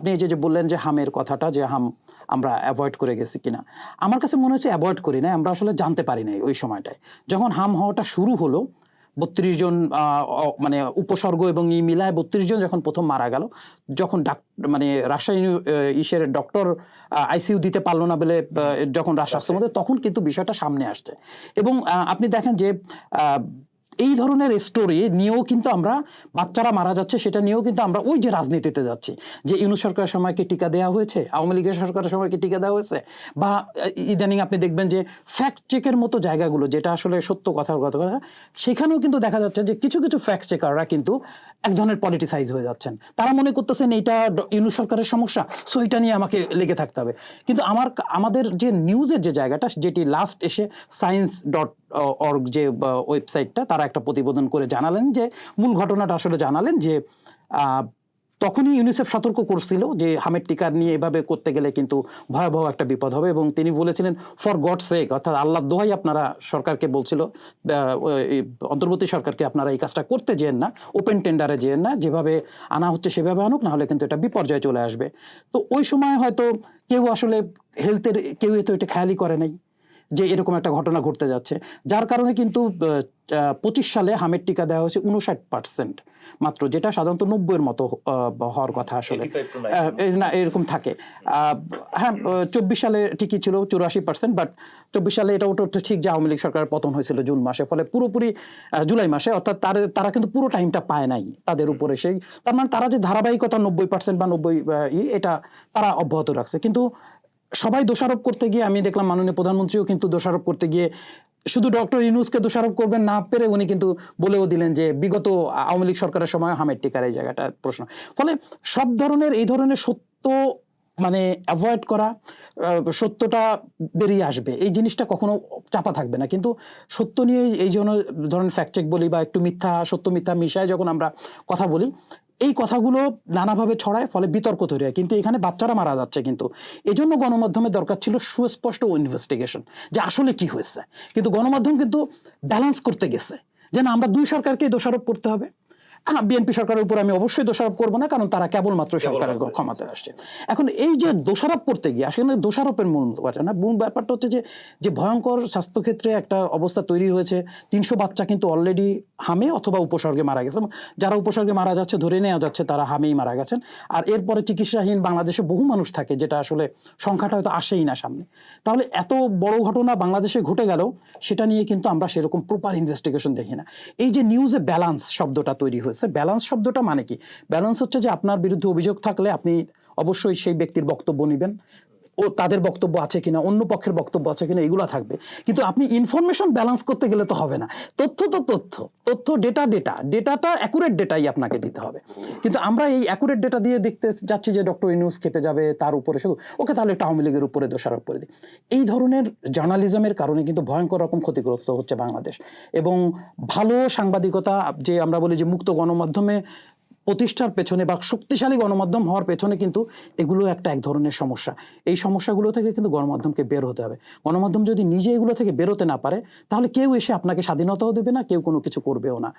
আপনি এই যে বললেন যে হামের কথাটা, যে হাম আমরা অ্যাভয়েড করে গেছি কিনা, আমার কাছে মনে হচ্ছে অ্যাভয়েড করি নাই, আমরা আসলে জানতে পারি নাই ওই সময়টায়। যখন হাম হওয়াটা শুরু হলো, ৩২ জন মানে উপসর্গ এবং মিলায় ৩২ জন যখন প্রথম মারা গেল, যখন মানে রাজশাহী ইসের ডক্টর আইসিইউ দিতে পারলো না বলে যখন স্বাস্থ্য মন্ত্রী, তখন কিন্তু বিষয়টা সামনে আসছে। এবং আপনি দেখেন যে এই ধরনের স্টোরি নিয়েও কিন্তু আমরা, বাচ্চারা মারা যাচ্ছে সেটা নিয়েও কিন্তু আমরা ওই যে রাজনীতিতে যাচ্ছি, যে ইউনূস সরকারের সময়কে টিকা দেওয়া হয়েছে, আওয়ামী লীগের সরকারের সময়কে টিকা দেওয়া হয়েছে, বা ইদানিং আপনি দেখবেন যে ফ্যাক্ট চেকের মতো জায়গাগুলো, যেটা আসলে সত্য কথার কথা, সেখানেও কিন্তু দেখা যাচ্ছে যে কিছু কিছু ফ্যাক্ট চেকাররা কিন্তু এক ধরনের পলিটিসাইজ হয়ে যাচ্ছেন। তারা মনে করতেছেন এইটা ইউনূস সরকারের সমস্যা, সো এটা নিয়ে আমাকে লেগে থাকতে হবে। কিন্তু আমাদের যে নিউজের যে জায়গাটা, যেটি লাস্ট এসে science.org যে ওয়েবসাইটটা, তারা একটা প্রতিবেদন করে জানালেন যে মূল ঘটনাটা আসলে জানালেন যে তখনই ইউনিসেফ সতর্ক করছিল যে হামের টিকা নিয়ে এভাবে করতে গেলে কিন্তু ভয়াবহ একটা বিপদ হবে, এবং তিনি বলেছিলেন ফর গড সেক, অর্থাৎ আল্লাহর দোহাই আপনারা, সরকারকে বলছিল, অন্তর্বর্তী সরকারকে, আপনারা এই কাজটা করতে যেন না, ওপেন টেন্ডারে যেন না, যেভাবে আনা হচ্ছে সেভাবে আনুক, না হলে কিন্তু এটা বিপর্যয় চলে আসবে। তো ওই সময় হয়তো কেউ আসলে হেলথের কেউ তো এটা খেয়ালই করে নাই যে এরকম একটা ঘটনা ঘটতে যাচ্ছে, যার কারণে কিন্তু ২৫ সালে হামের টিকা দেওয়া হয়েছে ৫৯% মাত্র, যেটা সাধারণত ৯০-এর মতো হওয়ার কথা আসলে, না এরকম থাকে। হ্যাঁ, ২৪ সালে ঠিকই ছিল ৮৪%, বাট ২৪ সালে এটা ওটা ঠিক যে আওয়ামী লীগ সরকারের পতন হয়েছিল জুন মাসে, ফলে পুরোপুরি জুলাই মাসে, অর্থাৎ তারা কিন্তু পুরো টাইমটা পায় নাই তাদের উপরে। সেই তার মানে তারা যে ধারাবাহিকতা ৯০% বা ৯০ এটা তারা অব্যাহত রাখছে। কিন্তু সবাই দোষারোপ করতে গিয়ে, আমি দেখলাম মাননীয় প্রধানমন্ত্রীও কিন্তু দোষারোপ করতে গিয়ে শুধু ডক্টর ইউনূসকে দোষারোপ করবেন না পেরে উনি কিন্তু বলেও দিলেন যে বিগত আওয়ামী লীগ সরকারের সময় হামের টিকার এই জায়গাটা প্রশ্ন। ফলে সব ধরনের এই ধরনের সত্য মানে অ্যাভয়েড করা, সত্যটা বেরিয়ে আসবে, এই জিনিসটা কখনো চাপা থাকবে না। কিন্তু সত্য নিয়ে এই ধরনের ফ্যাক্ট চেক বলি, বা একটু মিথ্যা সত্য মিথ্যা মিশায় যখন আমরা কথা বলি, এই কথাগুলো নানাভাবে ছড়ায়, ফলে বিতর্ক তৈরি হয়। কিন্তু এখানে বাচ্চারা মারা যাচ্ছে, কিন্তু এই জন্য গণমাধ্যমের দরকার ছিল সুস্পষ্ট ইনভেস্টিগেশন, যে আসলে কি হয়েছে। কিন্তু গণমাধ্যম কিন্তু ব্যালেন্স করতে গেছে যে না, আমরা দুই সরকারকেই দোষারোপ করতে হবে। বিএনপি সরকারের উপর আমি অবশ্যই দোষারোপ করবো না, কারণ তারা কেবলমাত্র সরকারের ক্ষমতায় আসছে। এখন এই যে দোষারোপ করতে গিয়ে আসলে দোষারোপের মূল ব্যাপারটা না, মূল ব্যাপারটা হচ্ছে যে ভয়ঙ্কর স্বাস্থ্যক্ষেত্রে একটা অবস্থা তৈরি হয়েছে। ৩০০ বাচ্চা কিন্তু অলরেডি হামে অথবা উপসর্গে মারা গেছে। যারা উপসর্গে মারা যাচ্ছে ধরে নেওয়া যাচ্ছে তারা হামেই মারা গেছেন, আর এরপরে চিকিৎসাহীন বাংলাদেশে বহু মানুষ থাকে, যেটা আসলে সংখ্যাটা হয়তো আসেই না সামনে। তাহলে এত বড় ঘটনা বাংলাদেশে ঘটে গেল, সেটা নিয়ে কিন্তু আমরা সেরকম প্রপার ইনভেস্টিগেশন দেখি না। এই যে নিউজে ব্যালেন্স শব্দটা তৈরি হয়েছে, ব্যালেন্স শব্দটা মানে কি? ব্যালেন্স হচ্ছে যে আপনার বিরুদ্ধে অভিযোগ থাকলে আপনি অবশ্যই সেই ব্যক্তির বক্তব্য নেবেন, ও তাদের বক্তব্য আছে কিনা, অন্য পক্ষের বক্তব্য আছে কিনা, এগুলো থাকবে। কিন্তু আপনি ইনফরমেশন ব্যালেন্স করতে গেলে তো হবে না। তথ্য তো তথ্য, ডেটাটা অ্যাকুরেট ডেটাই আপনাকে দিতে হবে। কিন্তু আমরা এই অ্যাকুরেট ডেটা দিয়ে দেখতে যাচ্ছি যে ডক্টর ইউনূস খেপে যাবে, তার উপরে শুধু ওকে তাহলে একটা আওয়ামী লীগের উপরে দোষারোপ করে দিই। এই ধরনের জার্নালিজমের কারণে কিন্তু ভয়ঙ্কর রকম ক্ষতিগ্রস্ত হচ্ছে বাংলাদেশ। এবং ভালো সাংবাদিকতা, যে আমরা বলি যে মুক্ত গণমাধ্যমে প্রতিষ্ঠার পেছনে বা শক্তিশালী গণমাধ্যম হওয়ার পেছনে কিন্তু এগুলো এক ধরনের সমস্যা। এই সমস্যাগুলো থেকে কিন্তু গণমাধ্যমকে বের হতে হবে। গণমাধ্যম যদি নিজে এগুলো থেকে বেরোতে না পারে, তাহলে কেউ এসে আপনাকে স্বাধীনতাও দেবে না, কেউ কোনো কিছু করবেও না।